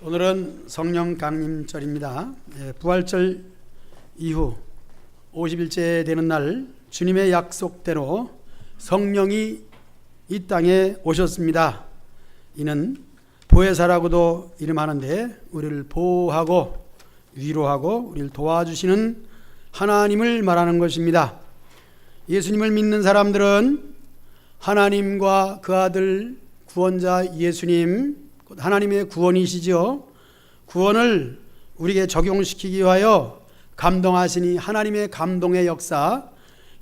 오늘은 성령 강림절입니다. 부활절 이후 50일째 되는 날 주님의 약속대로 성령이 이 땅에 오셨습니다. 이는 보혜사라고도 이름하는데 우리를 보호하고 위로하고 우리를 도와주시는 하나님을 말하는 것입니다. 예수님을 믿는 사람들은 하나님과 그 아들 구원자 예수님, 하나님의 구원이시죠. 구원을 우리에게 적용시키기 위하여 감동하시니 하나님의 감동의 역사,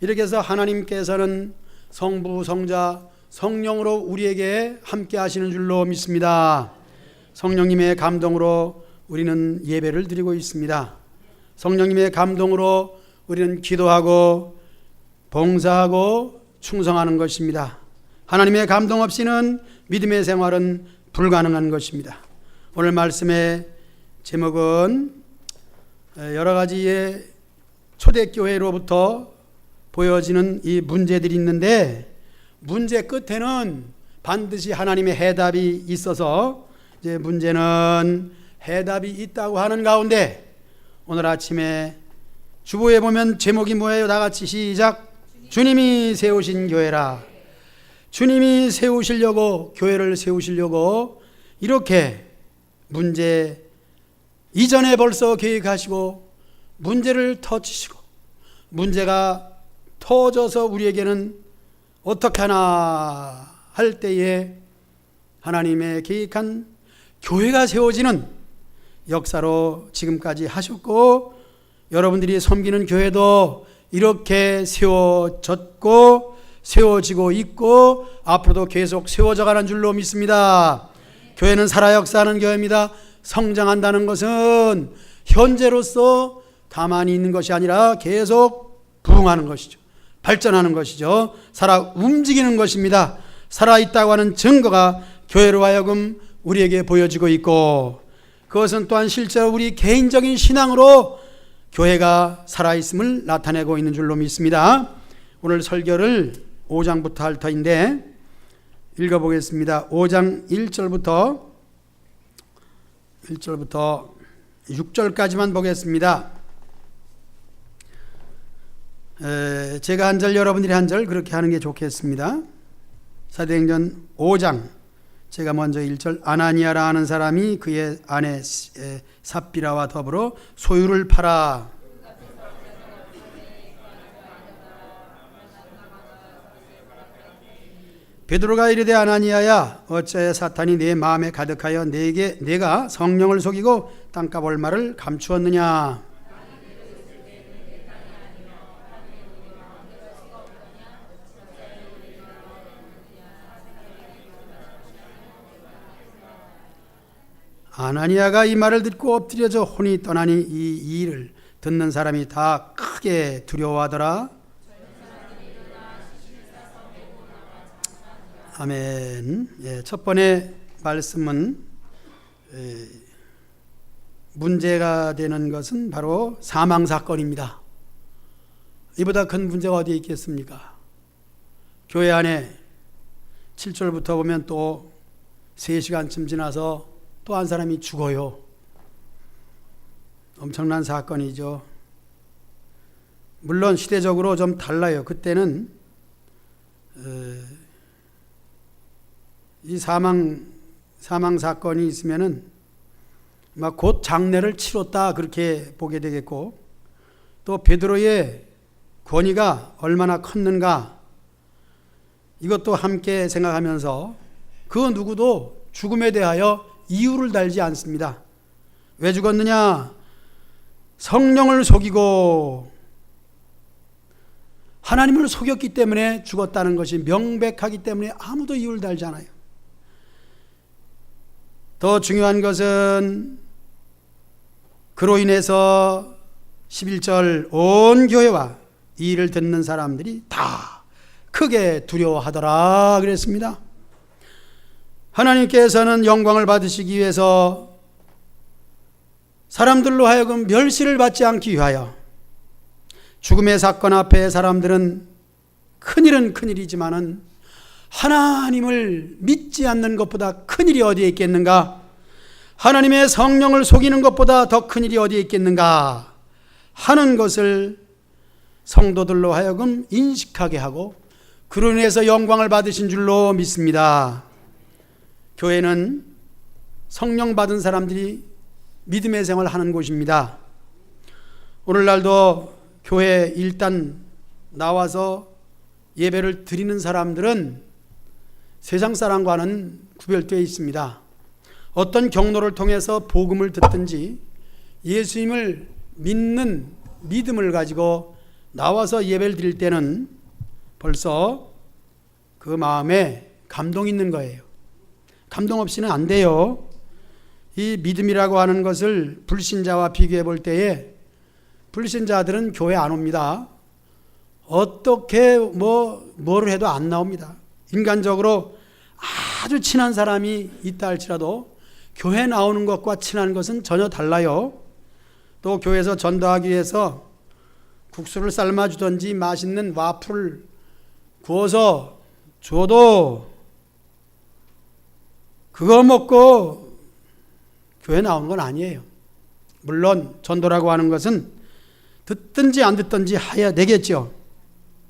이렇게 해서 하나님께서는 성부, 성자, 성령으로 우리에게 함께 하시는 줄로 믿습니다. 성령님의 감동으로 우리는 예배를 드리고 있습니다. 성령님의 감동으로 우리는 기도하고 봉사하고 충성하는 것입니다. 하나님의 감동 없이는 믿음의 생활은 불가능한 것입니다. 오늘 말씀의 제목은 여러 가지의 초대교회로부터 보여지는 이 문제들이 있는데, 문제 끝에는 반드시 하나님의 해답이 있어서 이제 문제는 해답이 있다고 하는 가운데, 오늘 아침에 주보에 보면 제목이 뭐예요? 다 같이 시작. 주님이 세우신 교회라. 주님이 세우시려고, 교회를 세우시려고 이렇게 문제 이전에 벌써 계획하시고 문제를 터치시고, 문제가 터져서 우리에게는 어떻게 하나 할 때에 하나님의 계획한 교회가 세워지는 역사로 지금까지 하셨고, 여러분들이 섬기는 교회도 이렇게 세워졌고 세워지고 있고 앞으로도 계속 세워져 가는 줄로 믿습니다. 교회는 살아 역사하는 교회입니다. 성장한다는 것은 현재로서 가만히 있는 것이 아니라 계속 부흥하는 것이죠. 발전하는 것이죠. 살아 움직이는 것입니다. 살아있다고 하는 증거가 교회로 하여금 우리에게 보여지고 있고, 그것은 또한 실제로 우리 개인적인 신앙으로 교회가 살아있음을 나타내고 있는 줄로 믿습니다. 오늘 설교를 5장부터 할 터인데 읽어보겠습니다. 5장 1절부터 6절까지만 보겠습니다. 제가 한 절, 여러분들이 한 절, 그렇게 하는 게 좋겠습니다. 사도행전 5장, 제가 먼저 1절. 아나니아라 하는 사람이 그의 아내 삽비라와 더불어 소유를 팔아 베드로가 이르되 아나니아야, 어찌하여 사탄이 내 마음에 가득하여 내가 성령을 속이고 땅값 얼마를 감추었느냐. 아나니아가 이 말을 듣고 엎드려져 혼이 떠나니 이 일을 듣는 사람이 다 크게 두려워하더라. 아멘. 첫 번째 말씀은 문제가 되는 것은 바로 사망사건입니다. 이보다 큰 문제가 어디에 있겠습니까? 교회 안에 7절부터 보면 또 3시간쯤 지나서 또 한 사람이 죽어요. 엄청난 사건이죠. 물론 시대적으로 좀 달라요. 그때는 이 사망 사건이 있으면은 막 곧 장례를 치렀다, 그렇게 보게 되겠고, 또 베드로의 권위가 얼마나 컸는가, 이것도 함께 생각하면서 그 누구도 죽음에 대하여 이유를 달지 않습니다. 왜 죽었느냐? 성령을 속이고 하나님을 속였기 때문에 죽었다는 것이 명백하기 때문에 아무도 이유를 달지 않아요. 더 중요한 것은 그로 인해서 11절 온 교회와 이 일을 듣는 사람들이 다 크게 두려워하더라 그랬습니다. 하나님께서는 영광을 받으시기 위해서 사람들로 하여금 멸시를 받지 않기 위하여, 죽음의 사건 앞에 사람들은 큰일은 큰일이지만은 하나님을 믿지 않는 것보다 큰일이 어디에 있겠는가? 하나님의 성령을 속이는 것보다 더 큰 일이 어디에 있겠는가 하는 것을 성도들로 하여금 인식하게 하고 그로 인해서 영광을 받으신 줄로 믿습니다. 교회는 성령 받은 사람들이 믿음의 생활을 하는 곳입니다. 오늘날도 교회에 일단 나와서 예배를 드리는 사람들은 세상 사람과는 구별되어 있습니다. 어떤 경로를 통해서 복음을 듣든지 예수님을 믿는 믿음을 가지고 나와서 예배를 드릴 때는 벌써 그 마음에 감동이 있는 거예요. 감동 없이는 안 돼요. 이 믿음이라고 하는 것을 불신자와 비교해 볼 때에 불신자들은 교회 안 옵니다. 어떻게 뭐를 해도 안 나옵니다. 인간적으로 아주 친한 사람이 있다 할지라도 교회 나오는 것과 친한 것은 전혀 달라요. 또 교회에서 전도하기 위해서 국수를 삶아주든지 맛있는 와플을 구워서 줘도 그거 먹고 교회 나오는 건 아니에요. 물론 전도라고 하는 것은 듣든지 안 듣든지 해야 되겠죠.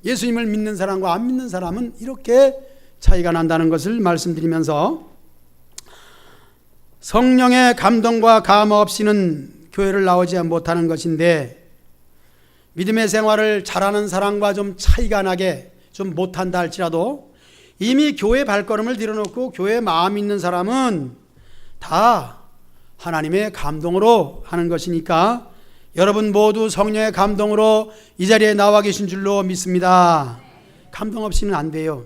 예수님을 믿는 사람과 안 믿는 사람은 이렇게 차이가 난다는 것을 말씀드리면서 성령의 감동과 감화 없이는 교회를 나오지 못하는 것인데 믿음의 생활을 잘하는 사람과 좀 차이가 나게 좀 못한다 할지라도 이미 교회 발걸음을 들여놓고 교회에 마음 있는 사람은 다 하나님의 감동으로 하는 것이니까 여러분 모두 성령의 감동으로 이 자리에 나와 계신 줄로 믿습니다. 감동 없이는 안 돼요.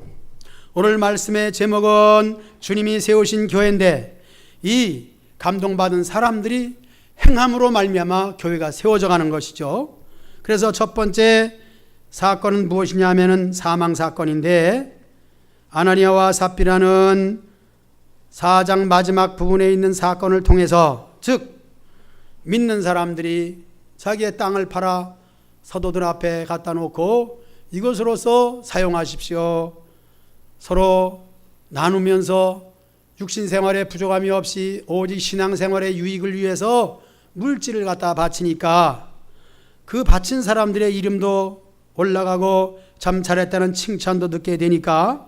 오늘 말씀의 제목은 주님이 세우신 교회인데 이 감동받은 사람들이 행함으로 말미암아 교회가 세워져 가는 것이죠. 그래서 첫 번째 사건은 무엇이냐 하면은 사망 사건인데 아나니아와 삽비라는 4장 마지막 부분에 있는 사건을 통해서 즉 믿는 사람들이 자기의 땅을 팔아 사도들 앞에 갖다 놓고 이것으로서 사용하십시오. 서로 나누면서 육신 생활에 부족함이 없이 오직 신앙 생활의 유익을 위해서 물질을 갖다 바치니까 그 바친 사람들의 이름도 올라가고 참 잘했다는 칭찬도 듣게 되니까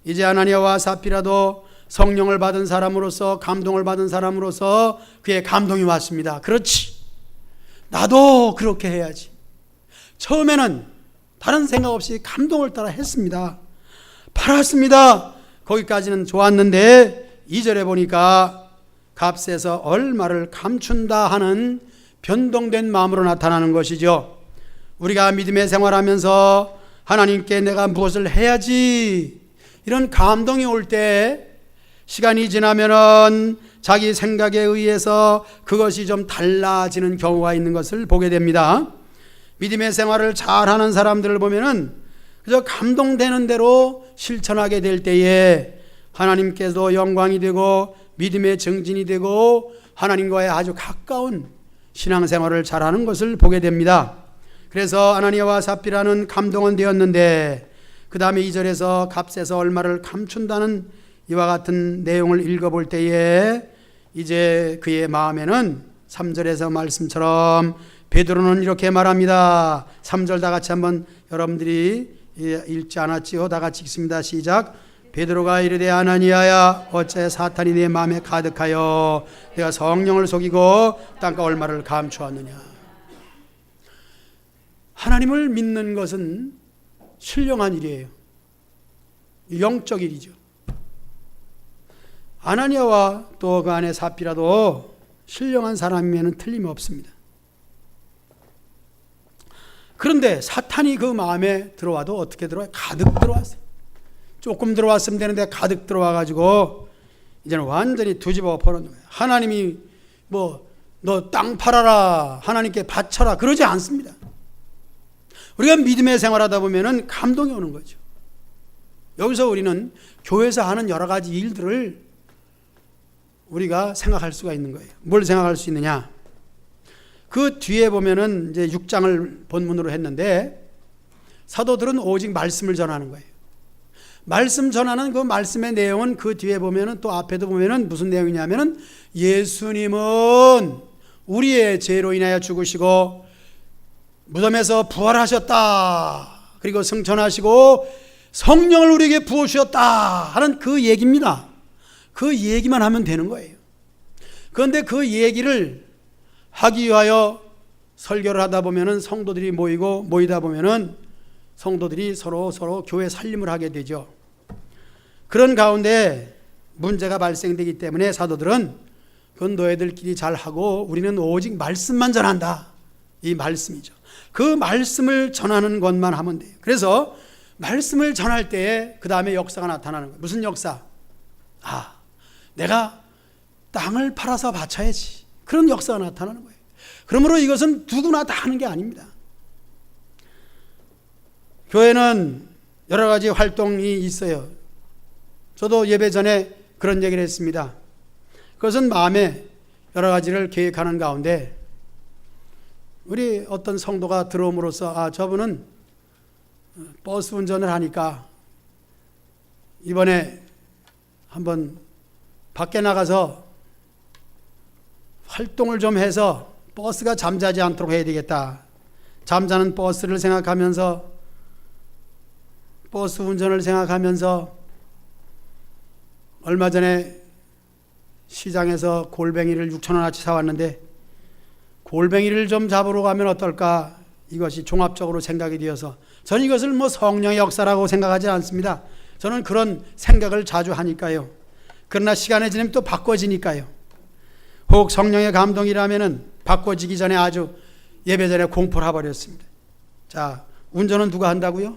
이제 아나니아와 삽비라도 성령을 받은 사람으로서 감동을 받은 사람으로서 그의 감동이 왔습니다. 그렇지, 나도 그렇게 해야지. 처음에는 다른 생각 없이 감동을 따라 했습니다. 팔았습니다. 거기까지는 좋았는데 2절에 보니까 값에서 얼마를 감춘다 하는 변동된 마음으로 나타나는 것이죠. 우리가 믿음의 생활하면서 하나님께 내가 무엇을 해야지 이런 감동이 올 때 시간이 지나면은 자기 생각에 의해서 그것이 좀 달라지는 경우가 있는 것을 보게 됩니다. 믿음의 생활을 잘하는 사람들을 보면은 그저 감동되는 대로 실천하게 될 때에 하나님께서 영광이 되고 믿음의 증진이 되고 하나님과의 아주 가까운 신앙생활을 잘하는 것을 보게 됩니다. 그래서 아나니아와 삽비라는 감동은 되었는데 그 다음에 2절에서 값에서 얼마를 감춘다는 이와 같은 내용을 읽어볼 때에 이제 그의 마음에는 3절에서 말씀처럼 베드로는 이렇게 말합니다. 3절 다 같이 한번 여러분들이 읽지 않았지요? 다 같이 읽습니다. 시작. 베드로가 이르되 아나니아야 어째 사탄이 내 마음에 가득하여 내가 성령을 속이고 땅과 얼마를 감추었느냐. 하나님을 믿는 것은 신령한 일이에요. 영적 일이죠. 아나니아와 또 그 안에 삽비라도 신령한 사람이면 틀림없습니다. 그런데 사탄이 그 마음에 들어와도 어떻게 들어와요? 가득 들어왔어요. 조금 들어왔으면 되는데 가득 들어와가지고 이제는 완전히 뒤집어 버리는 거예요. 하나님이 너 땅 팔아라, 하나님께 바쳐라 그러지 않습니다. 우리가 믿음의 생활하다 보면은 감동이 오는 거죠. 여기서 우리는 교회에서 하는 여러 가지 일들을 우리가 생각할 수가 있는 거예요. 뭘 생각할 수 있느냐? 그 뒤에 보면은 이제 6장을 본문으로 했는데 사도들은 오직 말씀을 전하는 거예요. 말씀 전하는 그 말씀의 내용은 그 뒤에 보면은 또 앞에도 보면은 무슨 내용이냐면은 예수님은 우리의 죄로 인하여 죽으시고 무덤에서 부활하셨다. 그리고 승천하시고 성령을 우리에게 부어주셨다 하는 그 얘기입니다. 그 얘기만 하면 되는 거예요. 그런데 그 얘기를 하기 위하여 설교를 하다 보면은 성도들이 모이다 보면은 성도들이 서로 교회 살림을 하게 되죠. 그런 가운데 문제가 발생되기 때문에 사도들은 그건 너희들끼리 잘하고 우리는 오직 말씀만 전한다. 이 말씀이죠. 그 말씀을 전하는 것만 하면 돼요. 그래서 말씀을 전할 때에 그 다음에 역사가 나타나는 거예요. 무슨 역사? 내가 땅을 팔아서 바쳐야지. 그런 역사가 나타나는 거예요. 그러므로 이것은 누구나 다 하는 게 아닙니다. 교회는 여러 가지 활동이 있어요. 저도 예배 전에 그런 얘기를 했습니다. 그것은 마음에 여러 가지를 계획하는 가운데 우리 어떤 성도가 들어옴으로써 저분은 버스 운전을 하니까 이번에 한번 밖에 나가서 활동을 좀 해서 버스가 잠자지 않도록 해야 되겠다. 잠자는 버스를 생각하면서 버스 운전을 생각하면서 얼마 전에 시장에서 골뱅이를 6,000원어치 사왔는데 골뱅이를 좀 잡으러 가면 어떨까? 이것이 종합적으로 생각이 되어서 저는 이것을 성령의 역사라고 생각하지 않습니다. 저는 그런 생각을 자주 하니까요. 그러나 시간이 지나면 또 바꿔지니까요. 혹 성령의 감동이라면은 바꿔지기 전에 아주 예배 전에 공포를 해버렸습니다. 자, 운전은 누가 한다고요?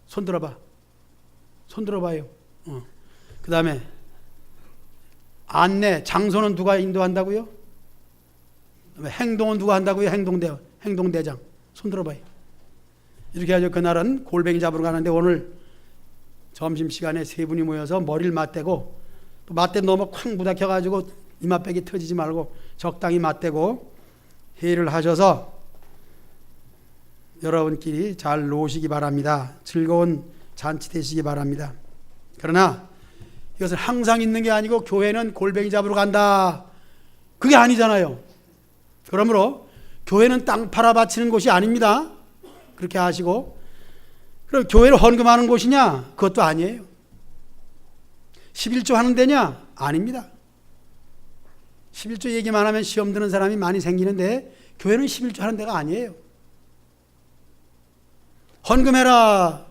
손 들어봐. 손 들어봐요. 그 다음에 안내, 장소는 누가 인도한다고요? 행동은 누가 한다고요? 행동대장. 손 들어봐요. 이렇게 하죠. 그날은 골뱅이 잡으러 가는데 오늘 점심시간에 세 분이 모여서 머리를 맞대고 또 맞대 너무 쾅 부닥쳐가지고 이마빼기 터지지 말고 적당히 맞대고 회의를 하셔서 여러분끼리 잘 노시기 바랍니다. 즐거운 잔치 되시기 바랍니다. 그러나 이것은 항상 있는 게 아니고 교회는 골뱅이 잡으러 간다. 그게 아니잖아요. 그러므로 교회는 땅 팔아 바치는 곳이 아닙니다. 그렇게 하시고 그럼 교회를 헌금하는 곳이냐? 그것도 아니에요. 11조 하는 데냐? 아닙니다. 11조 얘기만 하면 시험 드는 사람이 많이 생기는데 교회는 11조 하는 데가 아니에요. 헌금해라.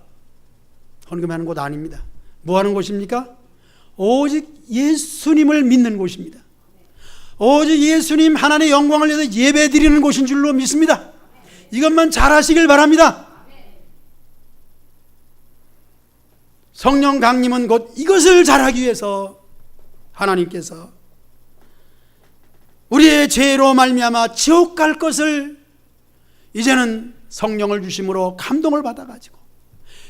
헌금하는 곳 아닙니다. 뭐 하는 곳입니까? 오직 예수님을 믿는 곳입니다. 오직 예수님 하나님의 영광을 위해서 예배 드리는 곳인 줄로 믿습니다. 이것만 잘 하시길 바랍니다. 성령 강림은 곧 이것을 잘하기 위해서 하나님께서 우리의 죄로 말미암아 지옥 갈 것을 이제는 성령을 주심으로 감동을 받아가지고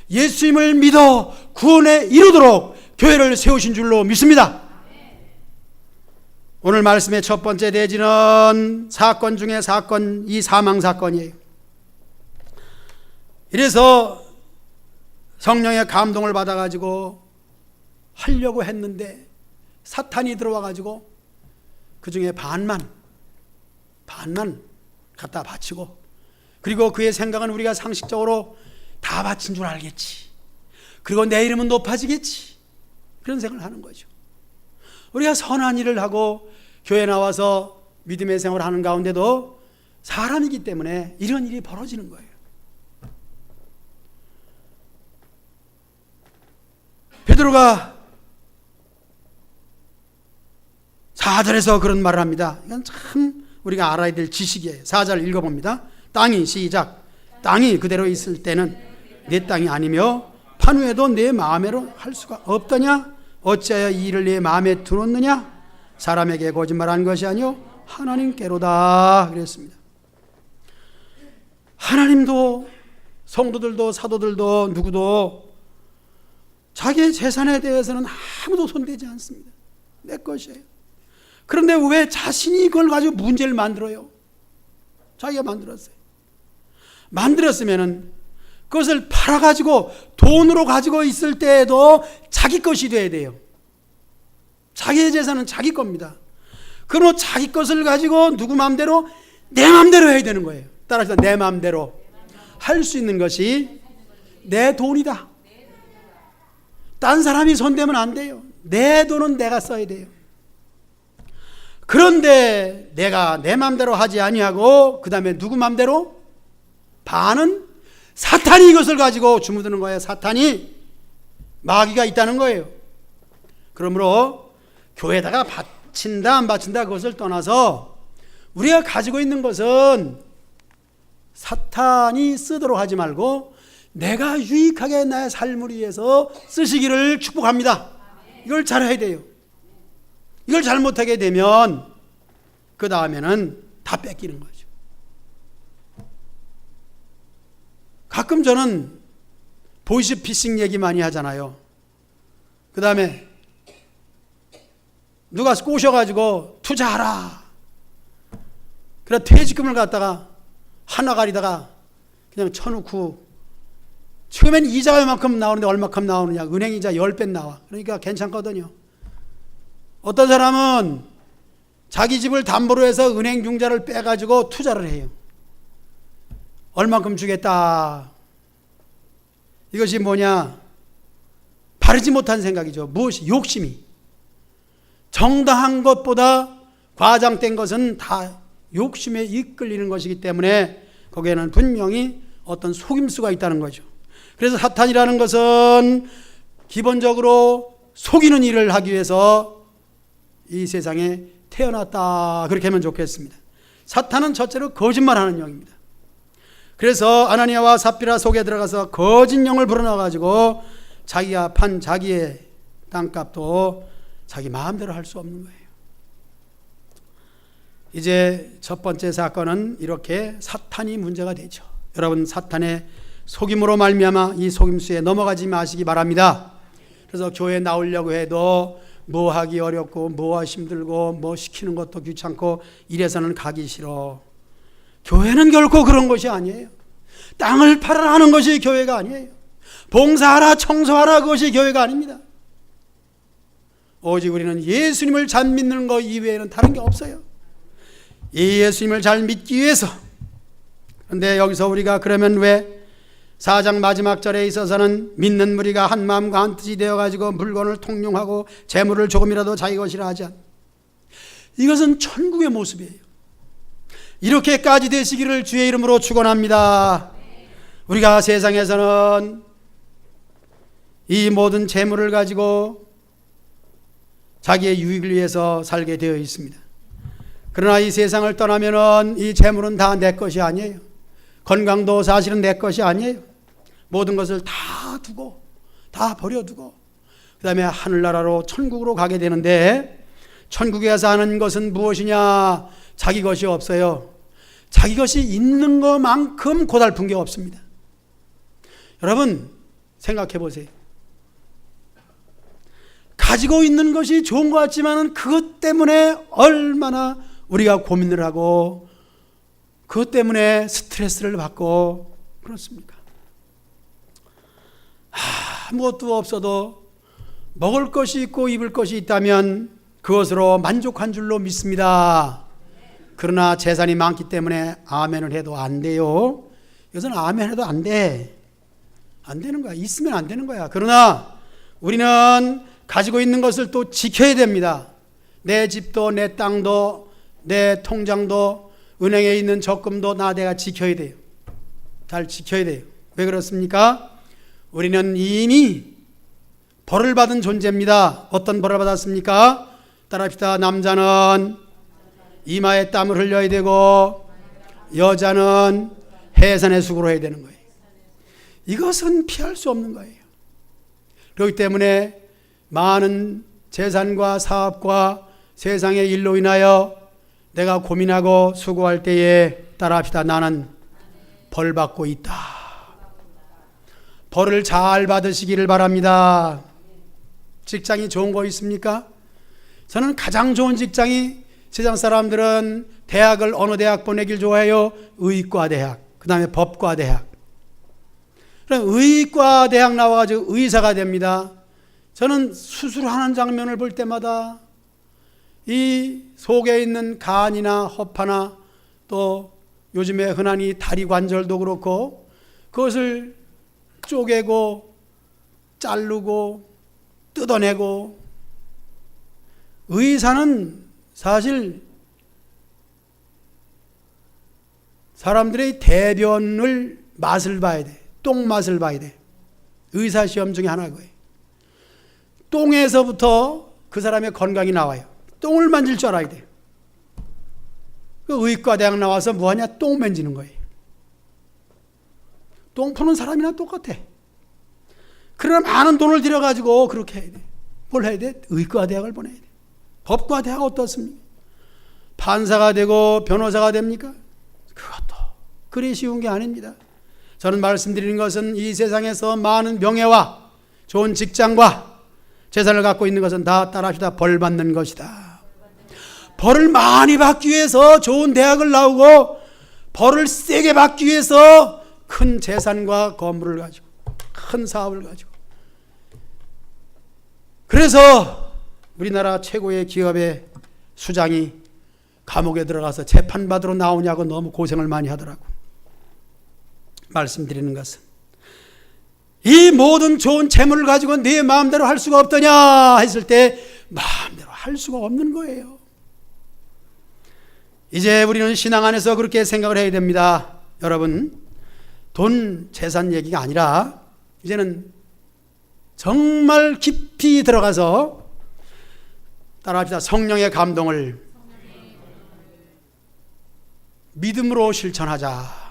예수님을 믿어 구원에 이르도록 교회를 세우신 줄로 믿습니다. 오늘 말씀의 첫 번째 대지는 사건 중에 이 사망 사건이에요. 이래서 성령의 감동을 받아가지고 하려고 했는데 사탄이 들어와가지고 그 중에 반만 갖다 바치고 그리고 그의 생각은 우리가 상식적으로 다 바친 줄 알겠지. 그리고 내 이름은 높아지겠지. 그런 생각을 하는 거죠. 우리가 선한 일을 하고 교회 나와서 믿음의 생활을 하는 가운데도 사람이기 때문에 이런 일이 벌어지는 거예요. 베드로가 4절에서 그런 말을 합니다. 이건 참 우리가 알아야 될 지식이에요. 4절 읽어봅니다. 땅이 시작. 땅이 그대로 있을 때는 내 땅이 아니며 판후에도 내 마음대로 할 수가 없더냐? 어찌하여 이 일을 내 마음에 두었느냐? 사람에게 거짓말한 것이 아니요 하나님께로다 그랬습니다. 하나님도 성도들도 사도들도 누구도 자기의 재산에 대해서는 아무도 손대지 않습니다. 내 것이에요. 그런데 왜 자신이 이걸 가지고 문제를 만들어요? 자기가 만들었어요. 만들었으면은 그것을 팔아가지고 돈으로 가지고 있을 때에도 자기 것이 돼야 돼요. 자기의 재산은 자기 겁니다. 그러면 자기 것을 가지고 누구 마음대로, 내 마음대로 해야 되는 거예요. 따라서 내 마음대로 할 수 있는 것이 내 돈이다. 딴 사람이 손대면 안 돼요. 내 돈은 내가 써야 돼요. 그런데 내가 내 마음대로 하지 아니하고 그 다음에 누구 마음대로? 반은 사탄이 이것을 가지고 주무드는 거예요. 사탄이, 마귀가 있다는 거예요. 그러므로 교회에다가 바친다 안 바친다 그것을 떠나서 우리가 가지고 있는 것은 사탄이 쓰도록 하지 말고 내가 유익하게 나의 삶을 위해서 쓰시기를 축복합니다. 이걸 잘해야 돼요. 이걸 잘못하게 되면 그 다음에는 다 뺏기는 거죠. 가끔 저는 보이스피싱 얘기 많이 하잖아요. 그 다음에 누가 꼬셔가지고 투자하라. 그래 퇴직금을 갖다가 하나 가리다가 그냥 쳐놓고 처음엔 이자 얼마큼 나오는데 얼마큼 나오느냐. 은행 이자 10배 나와. 그러니까 괜찮거든요. 어떤 사람은 자기 집을 담보로 해서 은행 융자를 빼가지고 투자를 해요. 얼만큼 주겠다. 이것이 뭐냐? 바르지 못한 생각이죠. 무엇이? 욕심이. 정당한 것보다 과장된 것은 다 욕심에 이끌리는 것이기 때문에 거기에는 분명히 어떤 속임수가 있다는 거죠. 그래서 사탄이라는 것은 기본적으로 속이는 일을 하기 위해서 이 세상에 태어났다. 그렇게 하면 좋겠습니다. 사탄은 첫째로 거짓말하는 영입니다. 그래서 아나니아와 삽비라 속에 들어가서 거짓 영을 불어넣어가지고 자기가 판 자기의 땅값도 자기 마음대로 할 수 없는 거예요. 이제 첫 번째 사건은 이렇게 사탄이 문제가 되죠. 여러분, 사탄의 속임으로 말미암아 이 속임수에 넘어가지 마시기 바랍니다. 그래서 교회 나오려고 해도 뭐 하기 어렵고 뭐 힘들고 뭐 시키는 것도 귀찮고 이래서는 가기 싫어. 교회는 결코 그런 것이 아니에요. 땅을 팔아라 하는 것이 교회가 아니에요. 봉사하라 청소하라 그것이 교회가 아닙니다. 오직 우리는 예수님을 잘 믿는 것 이외에는 다른 게 없어요. 이 예수님을 잘 믿기 위해서. 그런데 여기서 우리가 그러면 왜 4장 마지막 절에 있어서는 믿는 무리가 한 마음과 한 뜻이 되어가지고 물건을 통용하고 재물을 조금이라도 자기 것이라 하지 않. 이것은 천국의 모습이에요. 이렇게까지 되시기를 주의 이름으로 축원합니다. 우리가 세상에서는 이 모든 재물을 가지고 자기의 유익을 위해서 살게 되어 있습니다. 그러나 이 세상을 떠나면은 이 재물은 다 내 것이 아니에요. 건강도 사실은 내 것이 아니에요. 모든 것을 다 두고 다 버려두고 그 다음에 하늘나라로 천국으로 가게 되는데, 천국에 가서 하는 것은 무엇이냐? 자기 것이 없어요. 자기 것이 있는 것만큼 고달픈 게 없습니다. 여러분 생각해 보세요. 가지고 있는 것이 좋은 것 같지만 그것 때문에 얼마나 우리가 고민을 하고 그것 때문에 스트레스를 받고 그렇습니까? 아무것도 없어도 먹을 것이 있고 입을 것이 있다면 그것으로 만족한 줄로 믿습니다. 그러나 재산이 많기 때문에 아멘을 해도 안 돼요. 이것은 아멘 해도 안 돼. 안 되는 거야. 있으면 안 되는 거야. 그러나 우리는 가지고 있는 것을 또 지켜야 됩니다. 내 집도 내 땅도 내 통장도 은행에 있는 적금도 내가 지켜야 돼요. 잘 지켜야 돼요. 왜 그렇습니까? 우리는 이미 벌을 받은 존재입니다. 어떤 벌을 받았습니까? 따라합시다. 남자는 이마에 땀을 흘려야 되고 여자는 해산의 수고를 해야 되는 거예요. 이것은 피할 수 없는 거예요. 그렇기 때문에 많은 재산과 사업과 세상의 일로 인하여 내가 고민하고 수고할 때에 따라합시다. 나는 벌 받고 있다. 벌을 잘 받으시기를 바랍니다. 직장이 좋은 거 있습니까? 저는 가장 좋은 직장이, 세상 사람들은 대학을 어느 대학 보내길 좋아해요? 의과대학, 그 다음에 법과대학. 그럼 의과 대학 나와가지고 의사가 됩니다. 저는 수술하는 장면을 볼 때마다 이 속에 있는 간이나 허파나 또 요즘에 흔하니 다리 관절도 그렇고 그것을 쪼개고 자르고 뜯어내고, 의사는 사실 사람들의 대변을 맛을 봐야 돼. 똥 맛을 봐야 돼. 의사 시험 중에 하나 그거예요. 똥에서부터 그 사람의 건강이 나와요. 똥을 만질 줄 알아야 돼. 그 의과대학 나와서 뭐하냐? 똥 만지는 거예요. 똥 푸는 사람이나 똑같아. 그러나 많은 돈을 들여가지고 그렇게 해야 돼. 뭘 해야 돼? 의과대학을 보내야 돼. 법과대학 어떻습니까? 판사가 되고 변호사가 됩니까? 그것도 그리 쉬운 게 아닙니다. 저는 말씀드리는 것은 이 세상에서 많은 명예와 좋은 직장과 재산을 갖고 있는 것은 다 따라합시다. 벌 받는 것이다. 벌을 많이 받기 위해서 좋은 대학을 나오고 벌을 세게 받기 위해서 큰 재산과 건물을 가지고 큰 사업을 가지고, 그래서 우리나라 최고의 기업의 수장이 감옥에 들어가서 재판받으러 나오냐고 너무 고생을 많이 하더라고. 말씀드리는 것은 이 모든 좋은 재물을 가지고 네 마음대로 할 수가 없더냐 했을 때 마음대로 할 수가 없는 거예요. 이제 우리는 신앙 안에서 그렇게 생각을 해야 됩니다. 여러분, 돈, 재산 얘기가 아니라 이제는 정말 깊이 들어가서 따라합시다. 성령의 감동을 믿음으로 실천하자.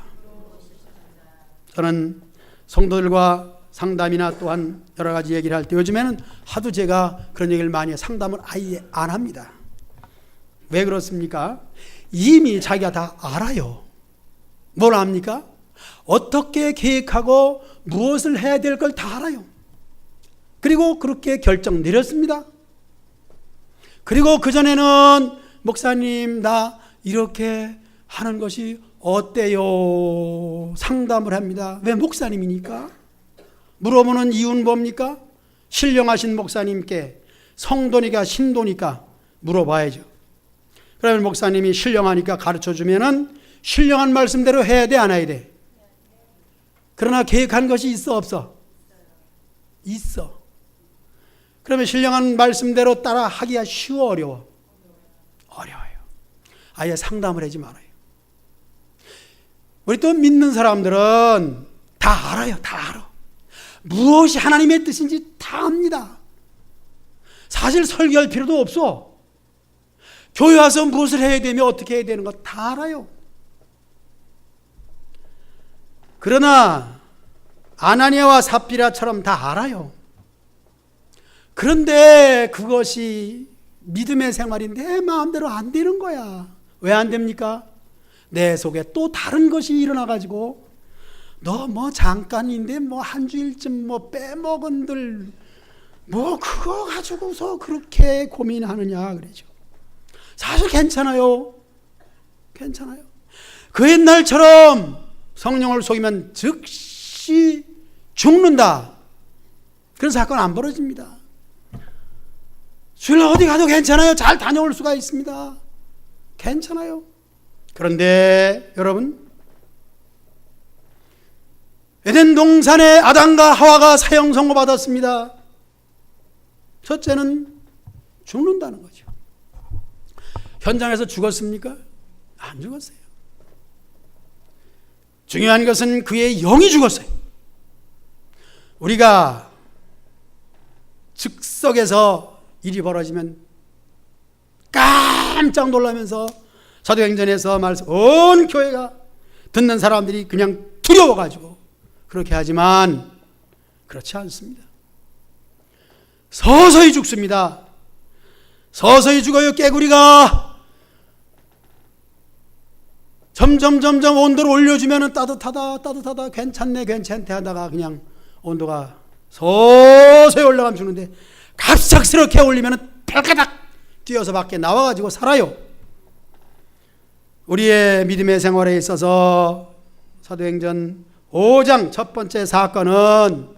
저는 성도들과 상담이나 또한 여러 가지 얘기를 할 때 요즘에는 하도 제가 그런 얘기를 많이 해요. 상담을 아예 안 합니다. 왜 그렇습니까? 이미 자기가 다 알아요. 뭘 압니까? 어떻게 계획하고 무엇을 해야 될 걸 다 알아요. 그리고 그렇게 결정 내렸습니다. 그리고 그전에는 목사님 나 이렇게 하는 것이 어때요? 상담을 합니다. 왜? 목사님이니까. 물어보는 이유는 뭡니까? 신령하신 목사님께 성도니까 신도니까 물어봐야죠. 그러면 목사님이 신령하니까 가르쳐주면은 신령한 말씀대로 해야 돼, 안 해야 돼? 그러나 계획한 것이 있어, 없어? 있어. 그러면 신령한 말씀대로 따라 하기가 쉬워, 어려워? 어려워요. 아예 상담을 하지 말아요. 우리 또 믿는 사람들은 다 알아요. 다 알아. 무엇이 하나님의 뜻인지 다 압니다. 사실 설교할 필요도 없어. 교회 와서 무엇을 해야 되며 어떻게 해야 되는 거 다 알아요. 그러나 아나니아와 삽비라처럼 다 알아요. 그런데 그것이 믿음의 생활이 내 마음대로 안 되는 거야. 왜 안 됩니까? 내 속에 또 다른 것이 일어나가지고 너 뭐 잠깐인데 뭐 한 주일쯤 뭐 빼먹은들 뭐 그거 가지고서 그렇게 고민하느냐 그러죠. 사실 괜찮아요. 괜찮아요. 그 옛날처럼 성령을 속이면 즉시 죽는다. 그런 사건 안 벌어집니다. 주일 어디 가도 괜찮아요. 잘 다녀올 수가 있습니다. 괜찮아요. 그런데 여러분, 에덴 동산에 아담과 하와가 사형 선고받았습니다. 첫째는 죽는다는 거죠. 현장에서 죽었습니까? 안 죽었어요. 중요한 것은 그의 영이 죽었어요. 우리가 즉석에서 일이 벌어지면 깜짝 놀라면서 사도행전에서 말씀 온 교회가 듣는 사람들이 그냥 두려워가지고 그렇게 하지만 그렇지 않습니다. 서서히 죽습니다. 서서히 죽어요. 깨구리가 점점 온도를 올려주면 따뜻하다 괜찮네 하다가 그냥 온도가 서서히 올라가면 죽는데 갑작스럽게 올리면 발가닥 뛰어서 밖에 나와가지고 살아요. 우리의 믿음의 생활에 있어서 사도행전 5장 첫 번째 사건은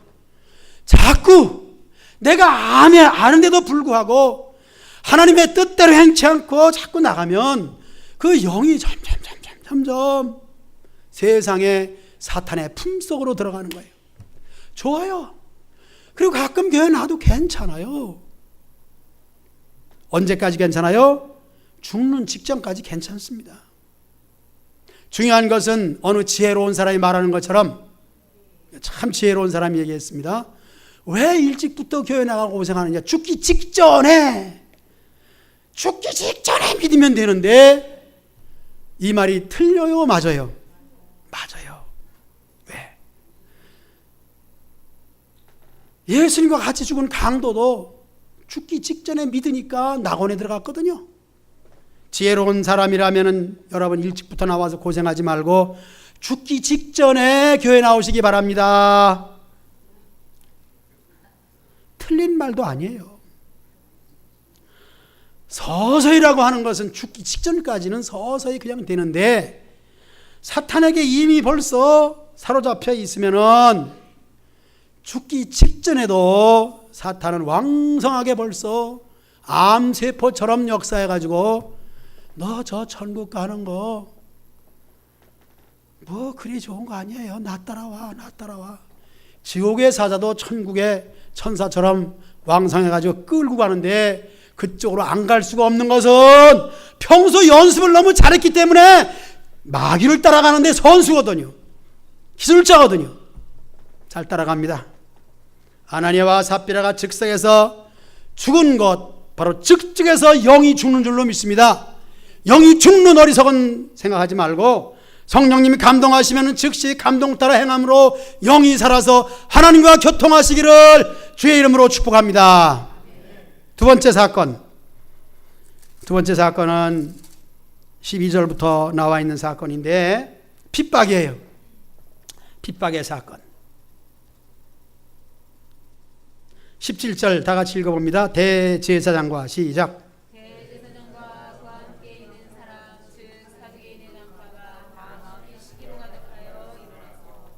자꾸 내가 아는데도 불구하고 하나님의 뜻대로 행치 않고 자꾸 나가면 그 영이 점점 세상의 사탄의 품속으로 들어가는 거예요. 좋아요. 그리고 가끔 교회 나도 괜찮아요. 언제까지 괜찮아요? 죽는 직전까지 괜찮습니다. 중요한 것은 어느 지혜로운 사람이 말하는 것처럼, 참 지혜로운 사람이 얘기했습니다. 왜 일찍부터 교회 나가고 고생하느냐? 죽기 직전에 믿으면 되는데, 이 말이 틀려요, 맞아요? 맞아요. 왜? 예수님과 같이 죽은 강도도 죽기 직전에 믿으니까 낙원에 들어갔거든요. 지혜로운 사람이라면 여러분 일찍부터 나와서 고생하지 말고 죽기 직전에 교회 나오시기 바랍니다. 틀린 말도 아니에요. 서서히라고 하는 것은 죽기 직전까지는 서서히 그냥 되는데, 사탄에게 이미 벌써 사로잡혀 있으면은 죽기 직전에도 사탄은 왕성하게 벌써 암세포처럼 역사해가지고 너 저 천국 가는 거 뭐 그리 좋은 거 아니에요. 나 따라와. 지옥의 사자도 천국의 천사처럼 왕성해가지고 끌고 가는데 그쪽으로 안 갈 수가 없는 것은 평소 연습을 너무 잘했기 때문에 마귀를 따라가는데 선수거든요. 기술자거든요. 잘 따라갑니다. 아나니아와 삽비라가 즉석에서 죽은 것, 바로 즉석에서 영이 죽는 줄로 믿습니다. 영이 죽는 어리석은 생각하지 말고 성령님이 감동하시면 즉시 감동 따라 행함으로 영이 살아서 하나님과 교통하시기를 주의 이름으로 축복합니다. 두 번째 사건은 12절부터 나와 있는 사건인데 핍박이에요. 핍박의 사건. 17절 다 같이 읽어봅니다. 대제사장과 시작. 대제사장과 그와 함께 있는 사람 즉 사두개인의 남파가 다 마음에 시기로 가득하여 일어나서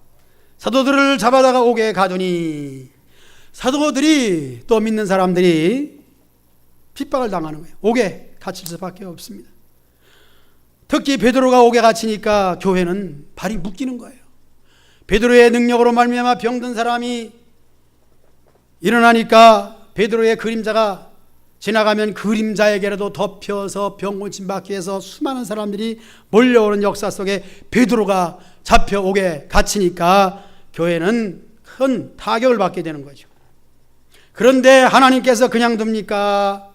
사도들을 잡아다가 옥에 가두니, 사도들이 또 믿는 사람들이 핍박을 당하는 거예요. 옥에 갇힐 수밖에 없습니다. 특히 베드로가 옥에 갇히니까 교회는 발이 묶이는 거예요. 베드로의 능력으로 말미암아 병든 사람이 일어나니까 베드로의 그림자가 지나가면 그림자에게라도 덮여서 병 고침 받기 위해서 수많은 사람들이 몰려오는 역사 속에 베드로가 잡혀 옥에 갇히니까 교회는 큰 타격을 받게 되는 거죠. 그런데 하나님께서 그냥 둡니까?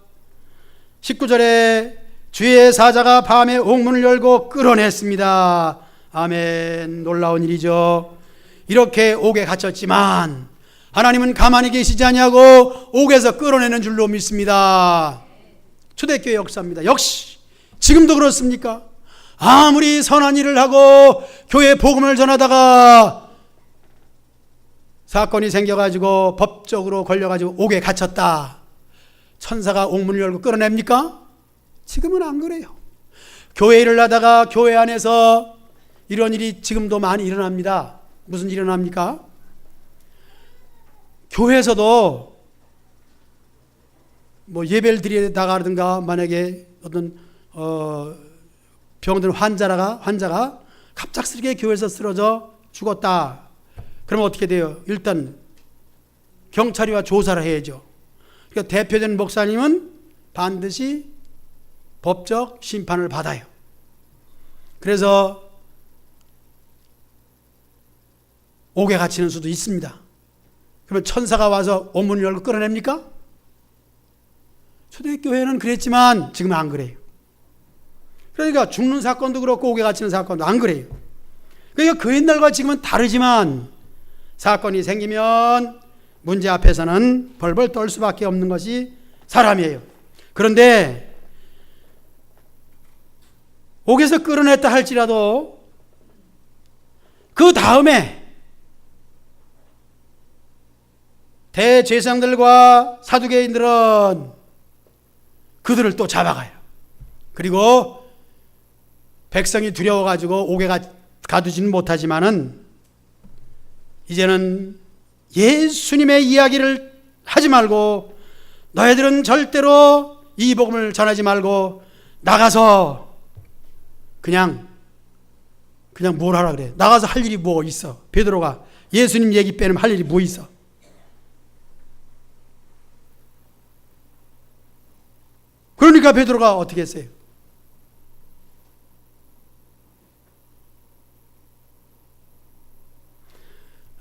19절에 주의 사자가 밤에 옥문을 열고 끌어냈습니다. 아멘. 놀라운 일이죠. 이렇게 옥에 갇혔지만 하나님은 가만히 계시지 아니하고 옥에서 끌어내는 줄로 믿습니다. 초대교회 역사입니다. 역시 지금도 그렇습니까? 아무리 선한 일을 하고 교회 복음을 전하다가 사건이 생겨가지고 법적으로 걸려가지고 옥에 갇혔다. 천사가 옥문을 열고 끌어냅니까? 지금은 안 그래요. 교회 일을 하다가 교회 안에서 이런 일이 지금도 많이 일어납니다. 무슨 일이 일어납니까? 교회에서도 뭐 예배를 드리다가든가 만약에 어떤 병든 환자가 갑작스럽게 교회에서 쓰러져 죽었다. 그러면 어떻게 돼요? 일단 경찰이와 조사를 해야죠. 그러니까 대표된 목사님은 반드시 법적 심판을 받아요. 그래서 옥에 갇히는 수도 있습니다. 그러면 천사가 와서 옥문을 열고 끌어냅니까? 초대교회는 그랬지만 지금은 안 그래요. 그러니까 죽는 사건도 그렇고 옥에 갇히는 사건도 안 그래요. 그러니까 그 옛날과 지금은 다르지만 사건이 생기면 문제 앞에서는 벌벌 떨 수밖에 없는 것이 사람이에요. 그런데 옥에서 끌어냈다 할지라도 그 다음에 대제사장들과 사두개인들은 그들을 또 잡아가요. 그리고 백성이 두려워가지고 옥에 가두지는 못하지만은 이제는 예수님의 이야기를 하지 말고 너희들은 절대로 이 복음을 전하지 말고 나가서 그냥 뭘 하라 그래. 나가서 할 일이 뭐 있어. 베드로가 예수님 얘기 빼면 할 일이 뭐 있어. 그러니까 베드로가 어떻게 했어요?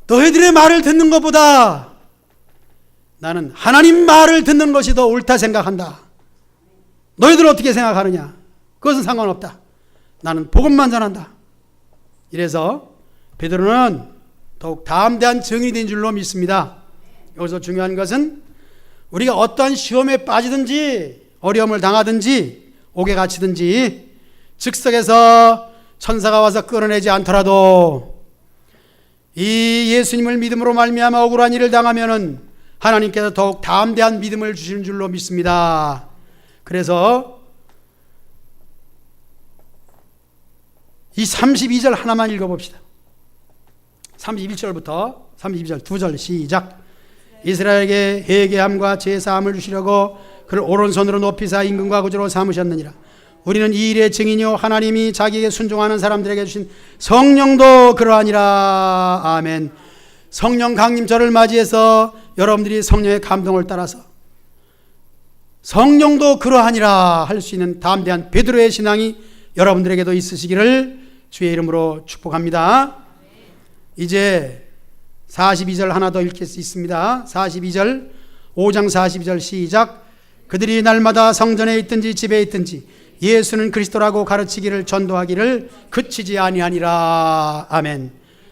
너희들의 말을 듣는 것보다 나는 하나님 말을 듣는 것이 더 옳다 생각한다. 너희들 어떻게 생각하느냐? 그것은 상관없다. 나는 복음만 전한다. 이래서 베드로는 더욱 담대한 증인인 줄로 믿습니다. 여기서 중요한 것은 우리가 어떠한 시험에 빠지든지 어려움을 당하든지 옥에 갇히든지 즉석에서 천사가 와서 끌어내지 않더라도 이 예수님을 믿음으로 말미암아 억울한 일을 당하면은 하나님께서 더욱 담대한 믿음을 주시는 줄로 믿습니다. 그래서 이 32절 하나만 읽어봅시다. 31절부터 32절 2절 시작. 이스라엘에게 회개함과 제사함을 주시려고 그를 오른손으로 높이사 임금과 구주로 삼으셨느니라. 우리는 이 일의 증인이요 하나님이 자기에게 순종하는 사람들에게 주신 성령도 그러하니라. 아멘. 성령 강림절을 맞이해서 여러분들이 성령의 감동을 따라서 성령도 그러하니라 할 수 있는 담대한 베드로의 신앙이 여러분들에게도 있으시기를 주의 이름으로 축복합니다. 이제 42절 하나 더 읽을 수 있습니다. 42절 5장 42절 시작. 그들이 날마다 성전에 있든지 집에 있든지 예수는 그리스도라고 가르치기를 전도하기를 그치지 아니하니라. 아멘.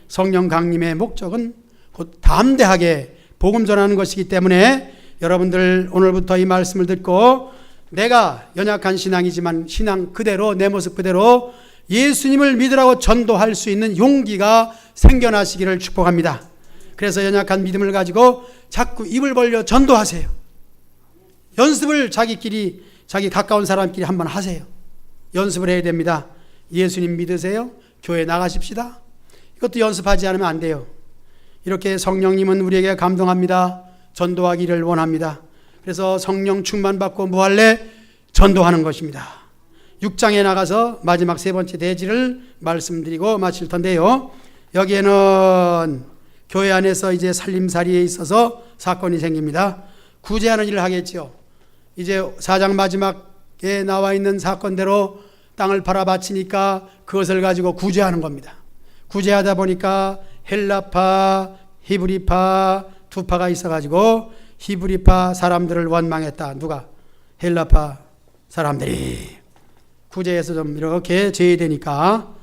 성령 강림의 목적은 곧 담대하게 복음 전하는 것이기 때문에 여러분들 오늘부터 이 말씀을 듣고 내가 연약한 신앙이지만 신앙 그대로 내 모습 그대로 예수님을 믿으라고 전도할 수 있는 용기가 생겨나시기를 축복합니다. 그래서 연약한 믿음을 가지고 자꾸 입을 벌려 전도하세요. 연습을 자기 가까운 사람끼리 한번 하세요. 연습을 해야 됩니다. 예수님 믿으세요? 교회 나가십시다. 이것도 연습하지 않으면 안 돼요. 이렇게 성령님은 우리에게 감동합니다. 전도하기를 원합니다. 그래서 성령 충만받고 뭐 할래? 전도하는 것입니다. 6장에 나가서 마지막 세 번째 대지를 말씀드리고 마칠 텐데요. 여기에는 교회 안에서 이제 살림살이에 있어서 사건이 생깁니다. 구제하는 일을 하겠죠. 이제 4장 마지막에 나와 있는 사건대로 땅을 팔아 바치니까 그것을 가지고 구제하는 겁니다. 구제하다 보니까 헬라파, 히브리파 두 파가 있어가지고 히브리파 사람들을 원망했다. 누가? 헬라파 사람들이. 구제에서 좀 이렇게 제외되니까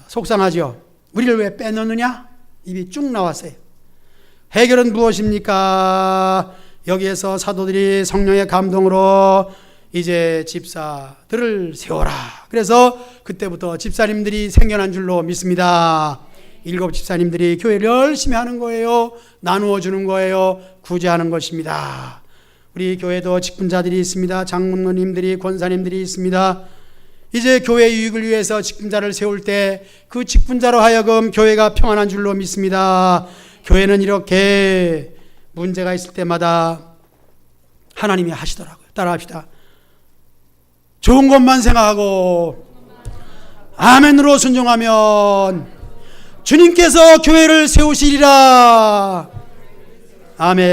속상하죠. 우리를 왜 빼놓느냐? 입이 쭉 나왔어요. 해결은 무엇입니까? 여기에서 사도들이 성령의 감동으로 이제 집사들을 세워라. 그래서 그때부터 집사님들이 생겨난 줄로 믿습니다. 7 집사님들이 교회를 열심히 하는 거예요. 나누어 주는 거예요. 구제하는 것입니다. 우리 교회도 직분자들이 있습니다. 장로님들이, 권사님들이 있습니다. 이제 교회 유익을 위해서 직분자를 세울 때 그 직분자로 하여금 교회가 평안한 줄로 믿습니다. 교회는 이렇게 문제가 있을 때마다 하나님이 하시더라고요. 따라합시다. 좋은 것만 생각하고 아멘으로 순종하면 주님께서 교회를 세우시리라. 아멘.